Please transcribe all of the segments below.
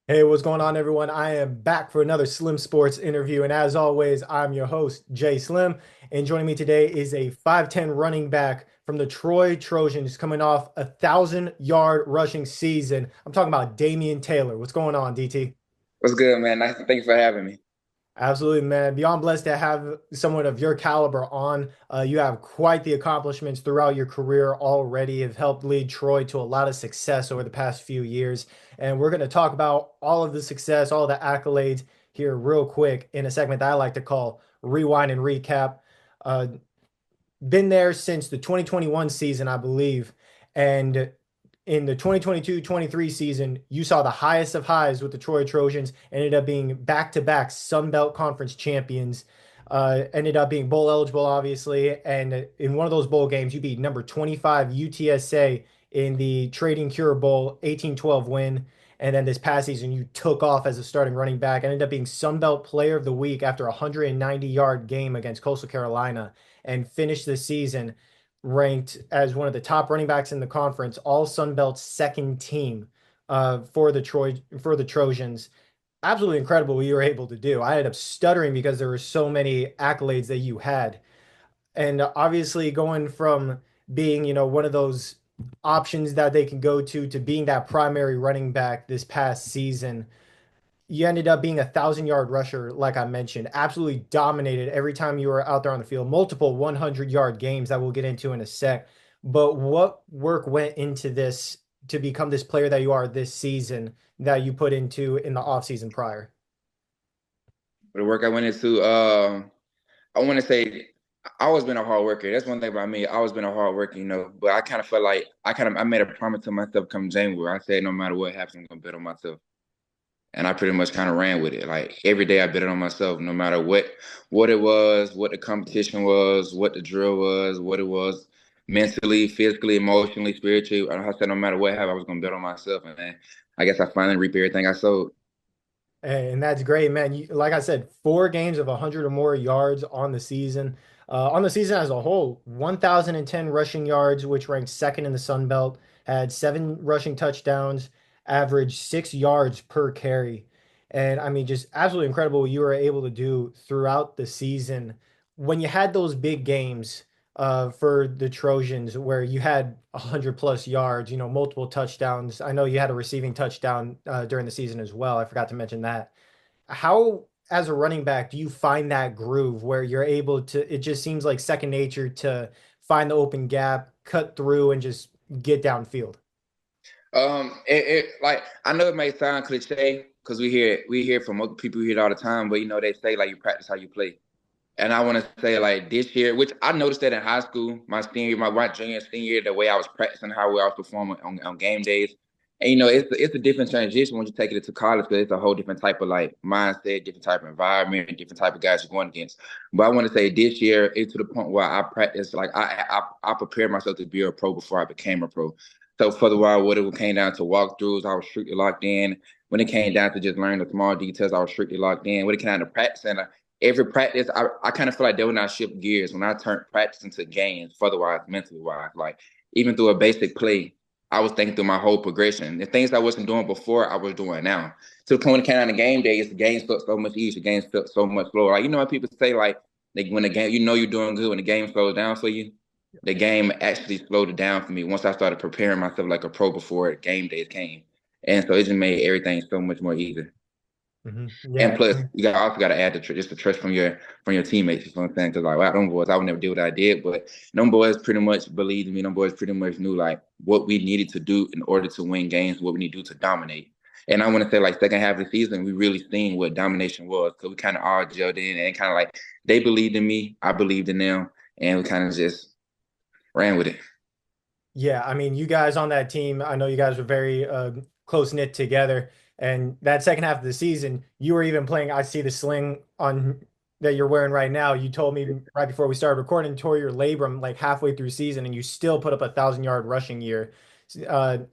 Hey, what's going on, everyone? I am back for another Slim Sports interview. And as always, I'm your host, Jay Slim. And joining me today is a 5'10 running back from the Troy Trojans coming off 1,000-yard rushing season. I'm talking about Damien Taylor. What's going on, DT? What's good, man? Nice. Thank you for having me. Absolutely, man. Beyond blessed to have someone of your caliber on. You have quite the accomplishments throughout your career already, have helped lead Troy to a lot of success over the past few years. And we're going to talk about all of the success, all the accolades here real quick in a segment that I like to call Rewind and Recap. Uh, been there since the 2021 season, I believe. And in the 2022-23 season, you saw the highest of highs with the Troy Trojans, ended up being back-to-back Sun Belt Conference champions, ended up being bowl eligible, obviously. And in one of those bowl games, you beat number 25 UTSA in the Trading Cure Bowl 18-12 win. And then this past season, you took off as a starting running back, ended up being Sun Belt Player of the Week after a 190-yard game against Coastal Carolina and finished the season ranked as one of the top running backs in the conference, all Sun Belt's second team for the Trojans. Absolutely incredible what you were able to do. I ended up stuttering because there were so many accolades that you had. And obviously going from being, one of those options that they can go to being that primary running back this past season, you ended up being 1,000-yard rusher, like I mentioned, absolutely dominated every time you were out there on the field, multiple 100-yard games that we'll get into in a sec. But what work went into this to become this player that you are this season that you put into in the offseason prior? For the work I went into, I want to say I always been a hard worker. That's one thing about me. I always been a hard worker, But I kind of felt like I made a promise to myself come January. I said no matter what happens, I'm gonna bet on myself, and I pretty much kind of ran with it. Like every day, I bet on myself, no matter what it was, what the competition was, what the drill was, what it was, mentally, physically, emotionally, spiritually. I said no matter what happened, I was gonna bet on myself, and man, I guess I finally reaped everything I sowed. And that's great, man. Like I said, 4 games of 100 or more yards on the season. On the season as a whole, 1,010 rushing yards, which ranked second in the Sun Belt, had 7 rushing touchdowns, averaged 6 yards per carry. And I mean, just absolutely incredible what you were able to do throughout the season. When you had those big games for the Trojans where you had 100 plus yards, multiple touchdowns. I know you had a receiving touchdown during the season as well. I forgot to mention that. How, as a running back, do you find that groove where you're able to, it just seems like second nature to find the open gap, cut through, and just get downfield? Like I know it may sound cliche because we hear from other people who hear it all the time, but they say like you practice how you play. And I want to say like this year, which I noticed that in high school, my senior, my junior and senior year, the way I was practicing, how well I was performing on game days. And it's a different transition when you take it into college because it's a whole different type of like mindset, different type of environment, different type of guys you're going against. But I want to say this year, it's to the point where I practice like I prepared myself to be a pro before I became a pro. So for the while, what it came down to walkthroughs, I was strictly locked in. When it came down to just learning the small details, I was strictly locked in. When it came down to practicing, every practice, I kind of feel like that when I shift gears, when I turned practice into games, further wise, mentally wise, like even through a basic play, I was thinking through my whole progression. The things I wasn't doing before, I was doing now. To the point when it came down to game days, the games felt so much easier, the games felt so much slower. Like, what people say, like, when the game, you're doing good, when the game slows down for you, the game actually slowed it down for me once I started preparing myself like a pro before game days came. And so it just made everything so much more easy. And Yeah. plus, also got to add just the trust from your teammates. You know what I'm saying? Because like, wow, them boys, I would never do what I did, but them boys pretty much believed in me. Them boys pretty much knew like what we needed to do in order to win games, what we need to do to dominate. And I want to say like second half of the season, we really seen what domination was because we kind of all gelled in and kind of like they believed in me, I believed in them, and we kind of just ran with it. Yeah, I mean, you guys on that team, I know you guys were very close knit together. And that second half of the season, you were even playing. I see the sling on that you're wearing right now. You told me right before we started recording, tore your labrum like halfway through season, and you still put up 1,000-yard rushing year.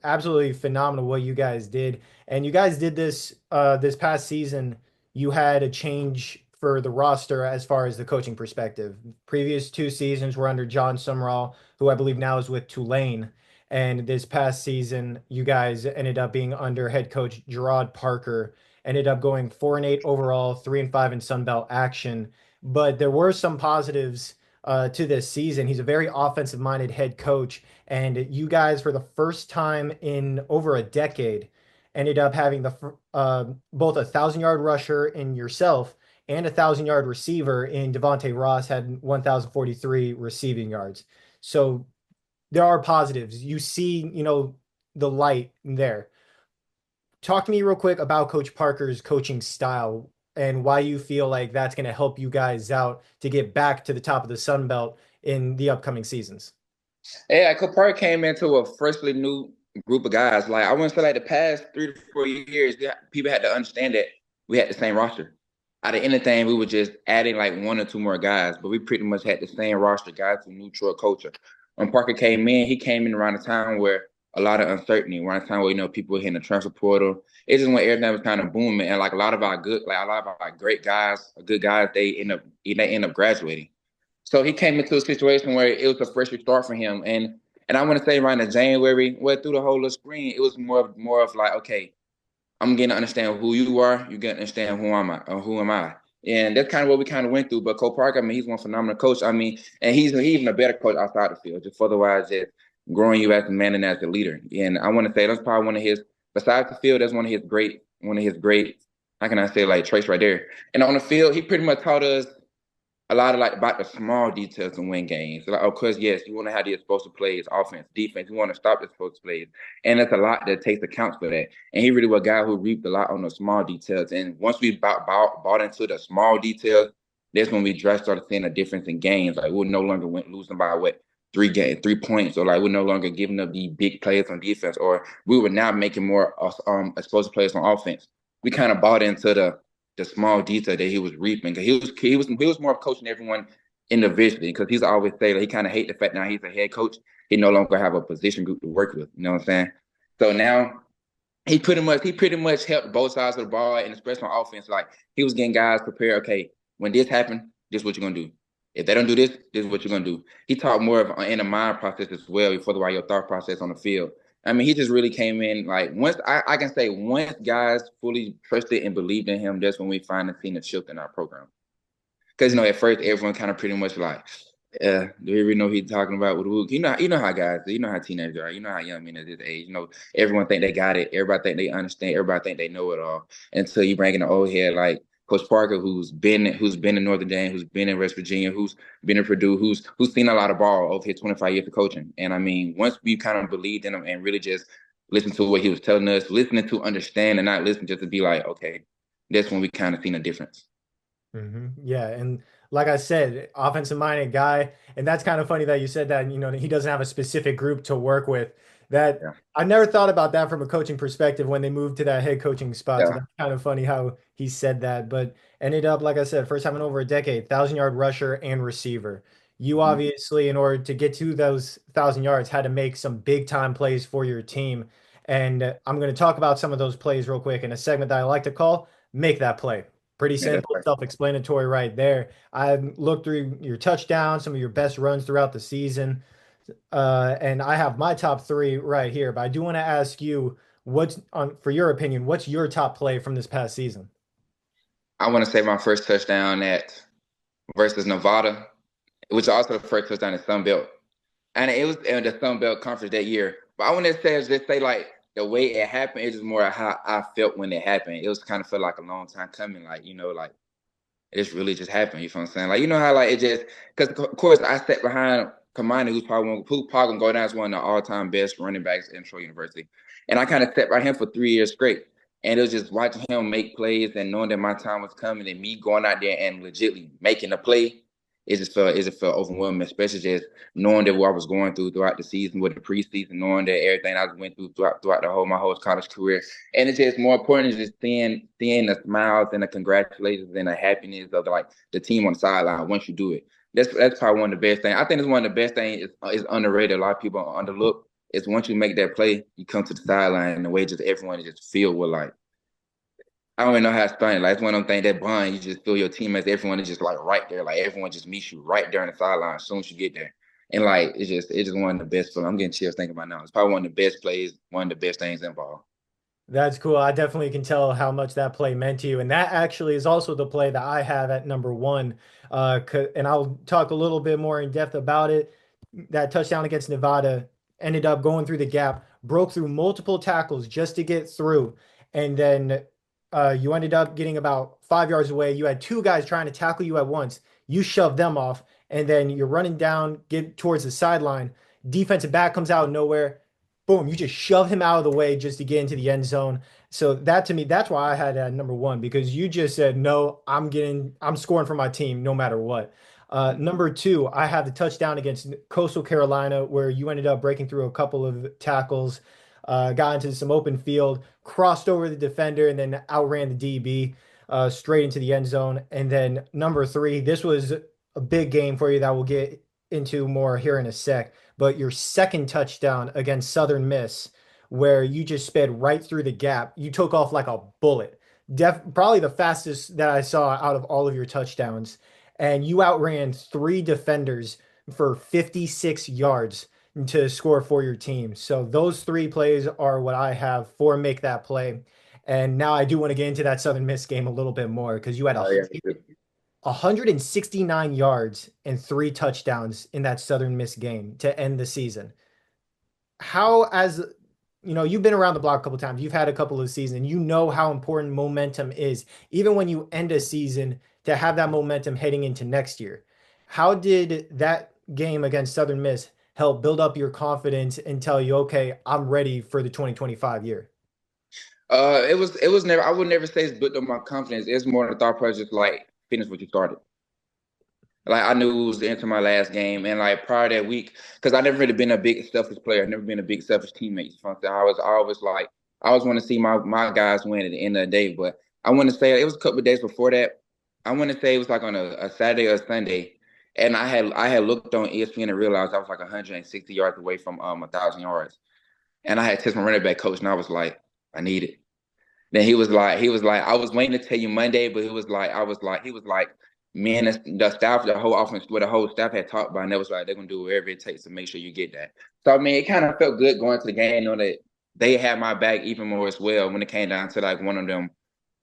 Absolutely phenomenal what you guys did. And you guys did this this past season. You had a change for the roster as far as the coaching perspective. Previous 2 seasons were under John Summerall, who I believe now is with Tulane. And this past season, you guys ended up being under head coach Gerard Parker, ended up going 4-8 overall, 3-5 in Sun Belt action. But there were some positives to this season. He's a very offensive-minded head coach, and you guys, for the first time in over a decade, ended up having both 1,000-yard rusher in yourself and 1,000-yard receiver in Devontae Ross had 1,043 receiving yards. So there are positives. You see, the light there. Talk to me real quick about Coach Parker's coaching style and why you feel like that's going to help you guys out to get back to the top of the Sun Belt in the upcoming seasons. Yeah, Kapari came into a freshly new group of guys. Like I wouldn't say like the past 3 to 4 years, people had to understand that we had the same roster. Out of anything, we were just adding like one or two more guys, but we pretty much had the same roster, guys who knew Troy culture. When Parker came in, he came in around a time where a lot of uncertainty, around a time where people were hitting the transfer portal. It's just when everything was kind of booming, and like a lot of our good, like a lot of our great guys, good guys, they end up graduating. So he came into a situation where it was a fresh start for him, and I want to say around the January, well, through the whole of spring, it was more of like, okay, I'm getting to understand who you are, you getting to understand who am I, or who am I, and that's kind of what we kind of went through. But Cole Parker, I mean, he's one phenomenal coach. I mean, and he's even a better coach outside the field, just otherwise just growing you as a man and as a leader. And I want to say that's probably one of his, besides the field, that's one of his great. How can I say like traits right there? And on the field, he pretty much taught us a lot of like about the small details to win games. Like, of course, yes, you want to have the explosive plays, offense, defense. You want to stop the explosive plays, and it's a lot that takes account for that. And he really was a guy who reaped a lot on the small details. And once we bought into the small details, that's when we just started seeing a difference in games. Like we no longer went losing by 3 points, or like we're no longer giving up the big plays on defense, or we were now making more explosive plays on offense. We kind of bought into the small detail that he was reaping. Cause he was more of coaching everyone individually, because he's always say that he kind of hate the fact now he's a head coach. He no longer have a position group to work with. You know what I'm saying? So now he pretty much helped both sides of the ball, and especially on offense. Like he was getting guys prepared. Okay, when this happened, this is what you're gonna do. If they don't do this, this is what you're gonna do. He taught more of in the mind process as well before your thought process on the field. I mean, he just really came in like once I can say once guys fully trusted and believed in him, that's when we finally seen a shift in our program. Because at first everyone kind of pretty much like, do you really know who he's talking about with Wook? You know how guys, you know how teenagers are, you know how young men at this age. Everyone think they got it, everybody think they understand, everybody think they know it all. Until you bring in an old head like Coach Parker, who's been in Northern Dame, who's been in West Virginia, who's been in Purdue, who's seen a lot of ball over his 25 years of coaching. And I mean, once we kind of believed in him and really just listened to what he was telling us, listening to understand and not listen just to be like, okay, that's when we kind of seen a difference. Yeah, and like I said, offensive-minded guy, and that's kind of funny that you said that, he doesn't have a specific group to work with. That Yeah. I never thought about that from a coaching perspective when they moved to that head coaching spot. So Yeah. that's kind of funny how he said that, but ended up, like I said, first time in over a decade, 1,000-yard rusher and receiver. You Mhm. obviously, in order to get to those 1,000 yards, had to make some big time plays for your team. And I'm going to talk about some of those plays real quick in a segment that I like to call Make That Play. Pretty Yeah, that's simple, right. self-explanatory right there. I looked through your touchdowns, some of your best runs throughout the season, and I have my top three right here. But I do want to ask you, for your opinion, what's your top play from this past season? I want to say my first touchdown at versus Nevada, which is also the first touchdown in Sun Belt, and it was in the Sun Belt Conference that year. But I want to say just say like the way it happened. It's just more how I felt when it happened. It was kind of felt like a long time coming. Like like it's really just happened. You know what I'm saying? Like how like it just because of course I sat behind Kamani, who's probably gonna go down as one of the all-time best running backs in Troy University, and I kind of sat by him for 3 years straight. And it was just watching him make plays and knowing that my time was coming and me going out there and legitly making a play. It just felt overwhelming, especially just knowing that what I was going through throughout the season with the preseason, knowing that everything I went through throughout my whole college career. And it's just more important is just seeing the smiles and the congratulations and the happiness of the team on the sideline once you do it. That's probably one of the best things. I think it's one of the best things is underrated. A lot of people underlook. Is once you make that play, you come to the sideline and the way just everyone is just filled with like I don't even know how to explain it. Like it's one of them things that bond, you just feel your teammates, everyone is just like right there. Like everyone just meets you right there on the sideline as soon as you get there. And like it's just one of the best. I'm getting chills thinking about it now. It's probably one of the best plays, one of the best things involved. That's cool. I definitely can tell how much that play meant to you. And that actually is also the play that I have at number one. And I'll talk a little bit more in depth about it. That touchdown against Nevada ended up going through the gap, broke through multiple tackles just to get through. And then you ended up getting about 5 yards away. You had two guys trying to tackle you at once. You shoved them off. And then you're running down, get towards the sideline. Defensive back comes out of nowhere, boom, you just shove him out of the way just to get into the end zone. So that to me, that's why I had number one, because you just said, no, I'm scoring for my team no matter what. Number two, I have the touchdown against Coastal Carolina where you ended up breaking through a couple of tackles, got into some open field, crossed over the defender, and then outran the DB straight into the end zone. And then number three, this was a big game for you that we'll get into more here in a sec, but your second touchdown against Southern Miss, where you just sped right through the gap, you took off like a bullet. Probably the fastest that I saw out of all of your touchdowns. And you outran three defenders for 56 yards to score for your team. So those three plays are what I have for make that play. And now I do want to get into that Southern Miss game a little bit more because you had Oh yeah. 169 yards and three touchdowns in that Southern Miss game to end the season. How, as you know, you've been around the block a couple times, you've had a couple of seasons, you know how important momentum is, even when you end a season, to have that momentum heading into next year. How did that game against Southern Miss help build up your confidence and tell you, okay, I'm ready for the 2025 year? It was never. I would never say it's built up my confidence. It's more the thought process, like finish what you started. Like I knew it was into my last game, and like prior to that week, because I never really been a big selfish player. I've never been a big selfish teammate. I was always like I always want to see my guys win at the end of the day. But I want to say it was a couple of days before that. I want to say it was like on a Saturday or a Sunday, and I had looked on ESPN and realized I was like 160 yards away from 1,000 yards, and I had texted my running back coach, and I was like, I need it. Then he was like, I was waiting to tell you Monday, but he was like, man, the staff, the whole offense, what the whole staff had talked about, and it was like they're gonna do whatever it takes to make sure you get that. So I mean, it kind of felt good going to the game, knowing that they had my back even more as well when it came down to like one of them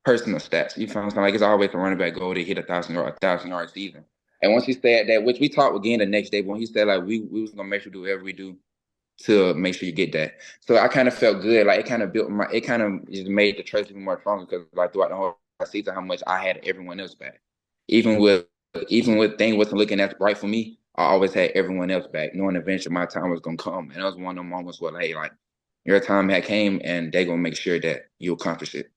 personal stats. You feel what I'm saying? Like it's always a running back goal to hit 1,000 yard season. And once he said that, which we talked again the next day, when he said like we was gonna make sure do whatever we do to make sure you get that. So I kind of felt good. Like it kind of just made the trust even more stronger because like throughout the whole season, how much I had everyone else back. Even with even with things wasn't looking as bright for me, I always had everyone else back, knowing eventually my time was gonna come. And that was one of the moments where hey, like your time had came and they gonna make sure that you accomplish it.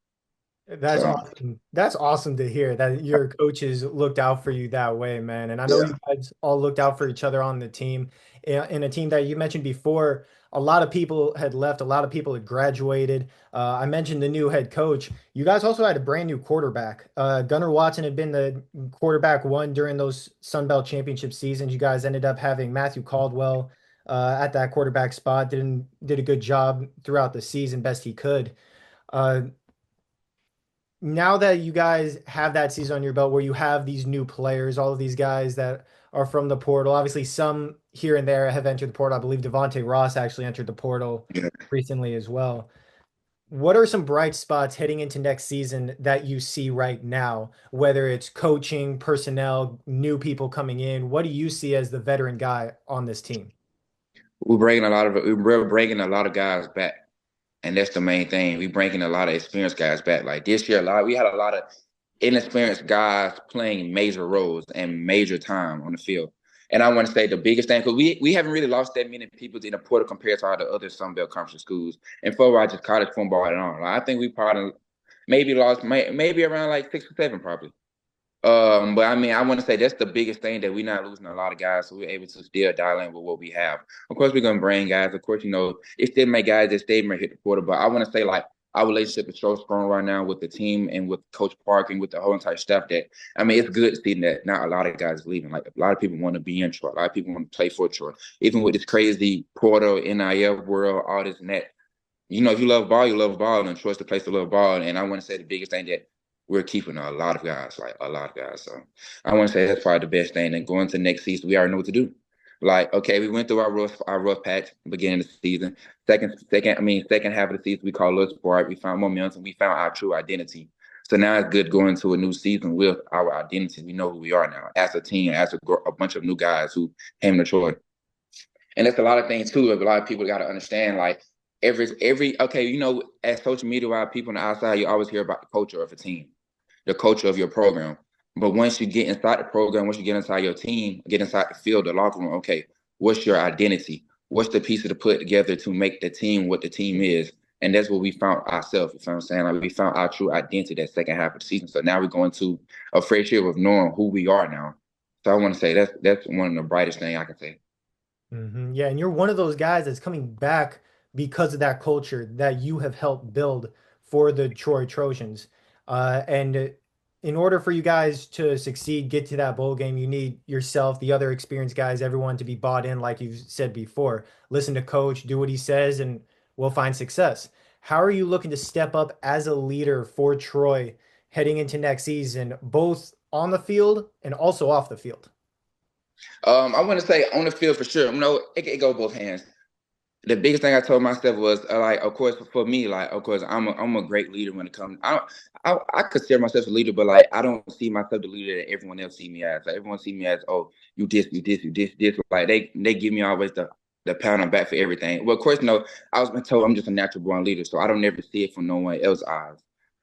That's So awesome. That's awesome to hear that your coaches looked out for you that way, man. And I know yeah. you guys all looked out for each other on the team. In a team that you mentioned before, a lot of people had left, a lot of people had graduated. I mentioned the new head coach. You guys also had a brand new quarterback. Gunnar Watson had been the quarterback one during those Sun Belt championship seasons. You guys ended up having Matthew Caldwell at that quarterback spot. Did a good job throughout the season, best he could. Uh, Now that you guys have that season on your belt where you have these new players, all of these guys that are from the portal, obviously some here and there have entered the portal. I believe Devontae Ross actually entered the portal Yeah. recently as well. What are some bright spots heading into next season that you see right now, whether it's coaching, personnel, new people coming in? What do you see as the veteran guy on this team? We're bringing a lot of guys back. And that's the main thing. We bringing a lot of experienced guys back. Like this year, we had a lot of inexperienced guys playing major roles and major time on the field. And I want to say the biggest thing, because we haven't really lost that many people in the portal compared to all the other Sun Belt Conference schools. And for just college football and all, like, I think we probably maybe lost maybe around like 6 or 7 probably. But I mean, I want to say that's the biggest thing that we're not losing a lot of guys, so we're able to still dial in with what we have. Of course, we're gonna bring guys. Of course, it still may guys that stay may hit the quarter, but I want to say like our relationship is so strong right now with the team and with Coach Park and with the whole entire staff that I mean, it's good seeing that not a lot of guys leaving. Like a lot of people want to be in Troy, a lot of people want to play for Troy, even with this crazy portal NIL world, all this and that. If you love ball, you love ball, and Troy's the place to love ball. And I want to say the biggest thing that we're keeping a lot of guys, like a lot of guys. So I want to say that's probably the best thing. And going to next season, we already know what to do. Like, okay, we went through our rough patch beginning of the season. Second half of the season, we call us sport. We found momentum. We found our true identity. So now it's good going to a new season with our identity. We know who we are now as a team, as a bunch of new guys who came to Troy. And that's a lot of things too. A lot of people got to understand. Like every okay, as social media wise, people on the outside, you always hear about the culture of a team, the culture of your program. But once you get inside the program, once you get inside your team, get inside the field, the locker room, okay, what's your identity? What's the pieces to put together to make the team what the team is? And that's what we found ourselves. You know what I'm saying? Like we found our true identity that second half of the season. So now we're going to a fresh year of knowing who we are now. So I want to say that's one of the brightest things I can say. Yeah, and you're one of those guys that's coming back because of that culture that you have helped build for the Troy Trojans. And in order for you guys to succeed, get to that bowl game, you need yourself, the other experienced guys, everyone to be bought in, like you said before. Listen to coach, do what he says, and we'll find success. How are you looking to step up as a leader for Troy heading into next season, both on the field and also off the field? I want to say on the field for sure. It go both hands. The biggest thing I told myself was like, of course, for me, like, of course, I'm a great leader when it comes. I consider myself a leader, but like, I don't see myself the leader that everyone else see me as. Like, everyone see me as, oh, you this, you this, you this. Like they give me always the pound on back for everything. Well, of course, no, I was been told I'm just a natural born leader, so I don't never see it from no one else's eyes.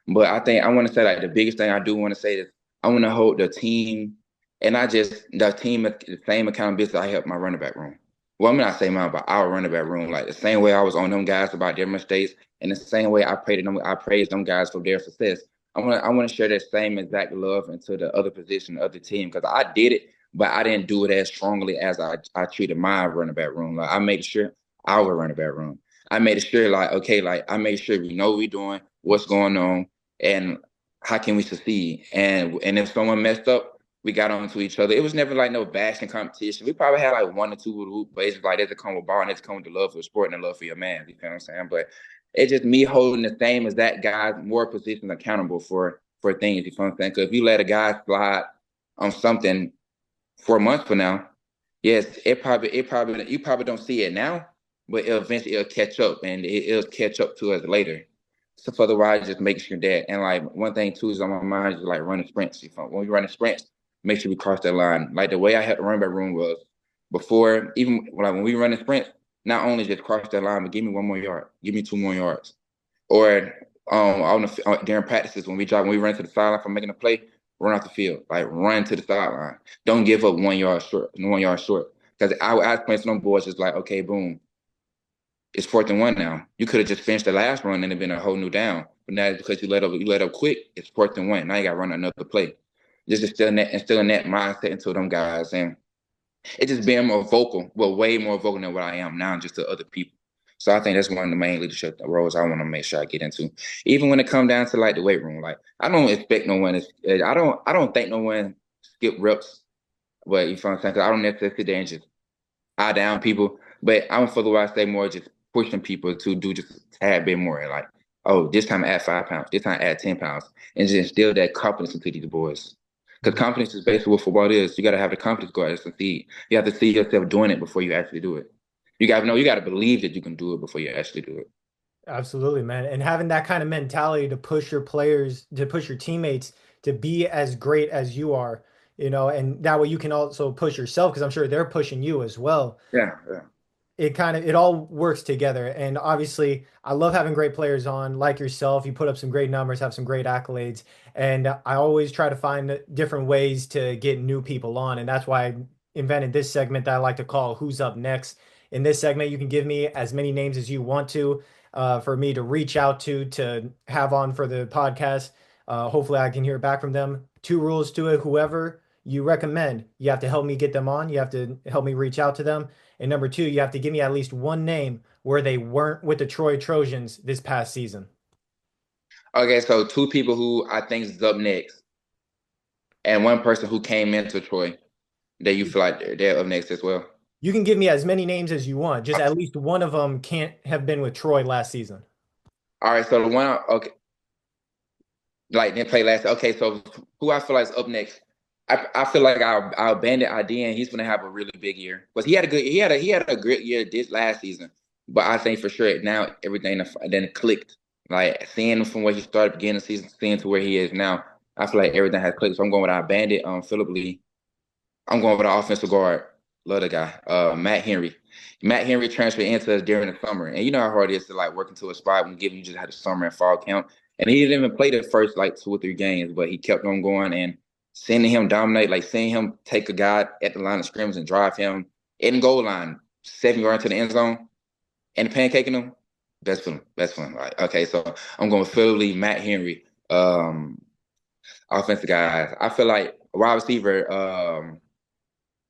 But I think I want to say like the biggest thing I do want to say is I want to hold the team, and not just the team the same accountability I help my running back room. Well, I'm not saying mine, but our running back room, like the same way I was on them guys about their mistakes, and the same way I praise them guys for their success. I want to share that same exact love into the other position, the other team, because I did it, but I didn't do it as strongly as I treated my running back room. Like I made sure our running back room. I made sure like okay, like I made sure we know what we're doing, what's going on, and how can we succeed. And if someone messed up, we got onto each other. It was never like no bashing competition. We probably had like one or two with but it's like there's a come with ball and it's come with the love for the sport and the love for your man. You know what I'm saying? But it's just me holding the same as that guy, more positions accountable for things. You know what I'm saying? Because if you let a guy slide on something 4 months from now, yes, it probably you probably don't see it now, but it'll catch up and it'll catch up to us later. So for the ride, just make sure that and like one thing too is on my mind is like running sprints. When we running sprints, make sure we cross that line. Like the way I had to run back room was before even like when we running sprints, not only just cross that line, but give me 1 more yard, give me 2 more yards. Or during practices when we run to the sideline for making a play, run off the field, like run to the sideline. Don't give up 1 yard short, 1 yard short. Because I was playing some boys just like, okay, boom, it's 4th and 1 now. You could have just finished the last run and it been a whole new down. But now because you let up quick, it's 4th and 1. Now you got to run another play. Just instilling that mindset into them guys, and it just being more vocal, well, way more vocal than what I am now, just to other people. So I think that's one of the main leadership roles I want to make sure I get into. Even when it comes down to like the weight room, like I don't expect no one. I don't think no one skip reps, but you feel what I'm saying? 'Cause I don't necessarily sit there and just eye down people, but I'm for the way I say more just pushing people to do just a tad bit more. Like, oh, this time add 5 pounds, this time add 10 pounds, and just instill that confidence into these boys. Because confidence is basically what football is. You got to have the confidence to go out and succeed. You have to see yourself doing it before you actually do it. You got to know. You got to believe that you can do it before you actually do it. Absolutely, man. And having that kind of mentality to push your players, to push your teammates to be as great as you are, and that way you can also push yourself because I'm sure they're pushing you as well. Yeah, yeah. It all works together. And obviously, I love having great players on like yourself. You put up some great numbers, have some great accolades, and I always try to find different ways to get new people on. And that's why I invented this segment that I like to call "Who's Up Next." In this segment, you can give me as many names as you want to, for me to reach out to have on for the podcast. Hopefully, I can hear back from them. Two rules to it: whoever you recommend, you have to help me get them on. You have to help me reach out to them. And number two, you have to give me at least one name where they weren't with the Troy Trojans this past season. Okay, so two people who I think is up next, and one person who came into Troy that you feel like they're up next as well. You can give me as many names as you want. Just at least one of them can't have been with Troy last season. All right, so the one, okay, like they play last. Okay, so who I feel like is up next? I feel like our bandit idea, and he's gonna have a really big year. But he had a great year this last season. But I think for sure now everything then clicked. Like seeing him from where he started beginning of the season, seeing to where he is now, I feel like everything has clicked. So I'm going with our bandit, Philip Lee. I'm going with the offensive guard. Love the guy, Matt Henry. Matt Henry transferred into us during the summer, and you know how hard it is to like work into a spot when given you just had a summer and fall camp. And he didn't even play the first like 2 or 3 games, but he kept on going and seeing him dominate, like seeing him take a guy at the line of scrimmage and drive him in goal line 7 yards to the end zone and pancaking him. Best feeling, best feeling. Like, okay, so I'm going with Philly Lee, Matt Henry, offensive guys. I feel like wide receiver.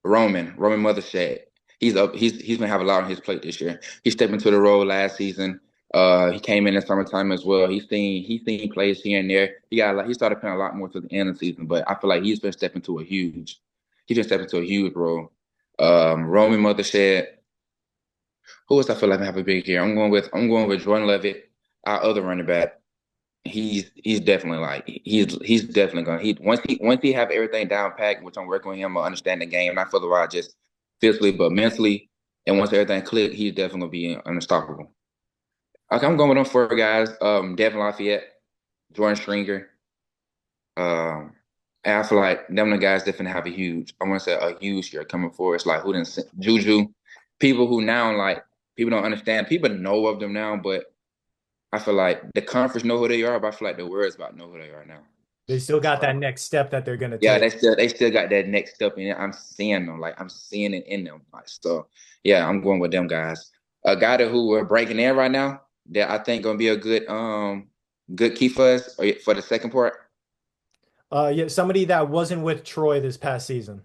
Roman Mothershed. He's up. He's gonna have a lot on his plate this year. He stepped into the role last season. He came in summertime as well. He's seen plays here and there. He started playing a lot more to the end of the season, but I feel like he's been stepping into a huge role. Roman Mothershed. Who else I feel like have a big year? I'm going with Jordan Levitt, our other running back. He's definitely like he's definitely gonna once he have everything down packed, which I'm working with him on understand the game, not for the ride just physically but mentally. And once everything click, he's definitely gonna be unstoppable. Okay, I'm going with them four guys. Devin Lafayette, Jordan Stringer. Um and I feel like them the guys definitely have I want to say a huge year coming forward. It's like who didn't Juju, people who now like people don't understand. People know of them now, but I feel like the conference know who they are, but I feel like the world's about to know who they are now. They still got So that next step that they're gonna yeah, take. they still got that next step in it. I'm seeing them, like I'm seeing it in them. Like so, yeah, I'm going with them guys. A guy that who we're breaking in right now that I think gonna be a good key for us for the second part. Yeah, somebody that wasn't with Troy this past season.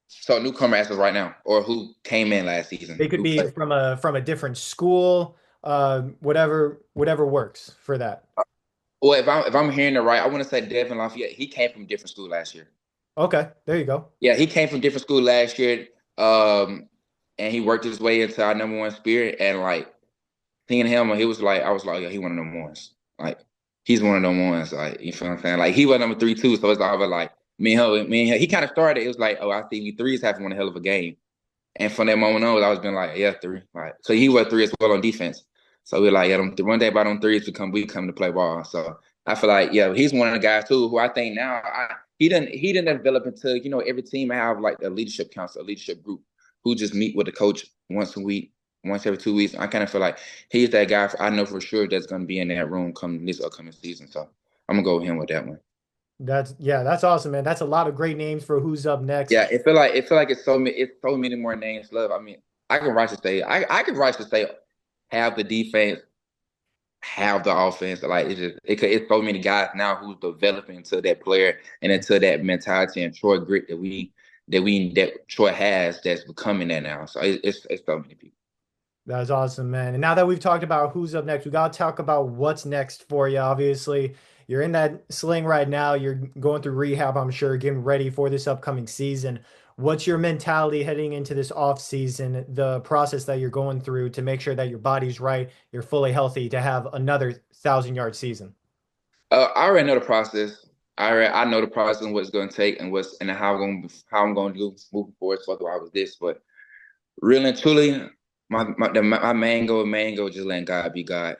So newcomer as of right now, or who came in last season, They could who be played. from a different school, whatever works for that. Well, if I'm hearing it right, I want to say Devin Lafayette. He came from a different school last year. Okay, there you go. Yeah, he came from different school last year, and he worked his way into our number one spirit. And like seeing him, he was like, I was like, yeah, he one of them ones. Like he's one of them ones. Like you feel what I'm saying? Like he was number 3 too. So it's all like me and him. He kind of started. It was like, oh, I think we threes having one hell of a game. And from that moment on, I was been like, yeah, three. Like so he was three as well on defense. So we're like, yeah, one day about them threes we come to play ball. So I feel like yeah, he's one of the guys too who I think now he didn't develop into every team have like a leadership council, a leadership group who just meet with the coach once a week, once every 2 weeks. I kind of feel like he's that guy I know for sure that's going to be in that room come this upcoming season. So I'm gonna go with him with that one. That's awesome, man. That's a lot of great names for who's up next. Yeah, it feel like it's so many more names left. I mean, I can rush to say have the defense, have the offense. Like it's so many guys now who's developing into that player and into that mentality and Troy grit that Troy has that's becoming that now. So it's so many people. That's awesome, man. And now that we've talked about who's up next, we got to talk about what's next for you. Obviously, you're in that sling right now. You're going through rehab, I'm sure, getting ready for this upcoming season. What's your mentality heading into this off season, the process that you're going through to make sure that your body's right, you're fully healthy to have another 1,000 yard season? I already know the process. I know the process and what it's going to take and how I'm going to do moving forward. So I was this, but really and truly, my main goal, just letting God be God.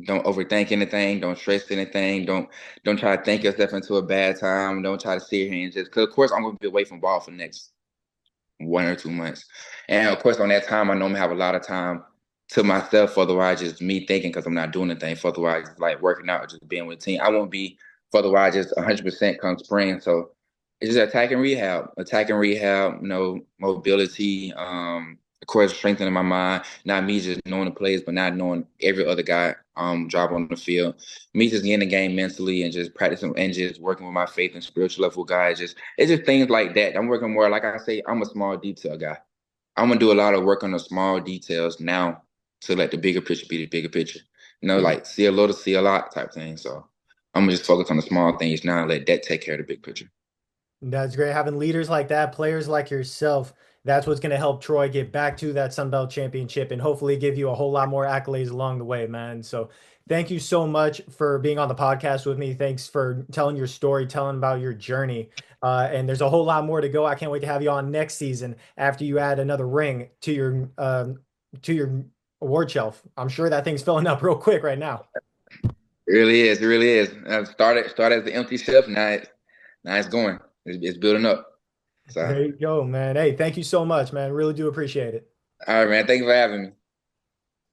Don't overthink anything. Don't stress anything. Don't try to think yourself into a bad time. Don't try to sit here and just because of course I'm going to be away from ball for the next 1 or 2 months. And of course, on that time, I know I'm gonna have a lot of time to myself. Otherwise, just me thinking because I'm not doing anything. Otherwise, like working out, just being with the team. I won't be. Otherwise, just 100% come spring. So it's just attacking rehab. Mobility. Of course, strengthening my mind. Not me just knowing the plays, but not knowing every other guy job on the field. Me just getting the game mentally and just practicing and just working with my faith and spiritual level guys. It's just things like that. I'm working more, like I say, I'm a small detail guy. I'm gonna do a lot of work on the small details now to let the bigger picture be the bigger picture. Like see a little, see a lot type thing. So I'm gonna just focus on the small things now and let that take care of the big picture. That's great. Having leaders like that, players like yourself, that's what's going to help Troy get back to that Sun Belt championship and hopefully give you a whole lot more accolades along the way, man. So Thank you so much for being on the podcast with me. Thanks for telling your story, telling about your journey. And there's a whole lot more to go. I can't wait to have you on next season after you add another ring to your award shelf. I'm sure that thing's filling up real quick right now. It really is. It really is. Started as the empty shelf. Now it's going. It's building up. So, There you go, man. Hey, thank you so much, man. Really do appreciate it. all right, man. Thank you for having me.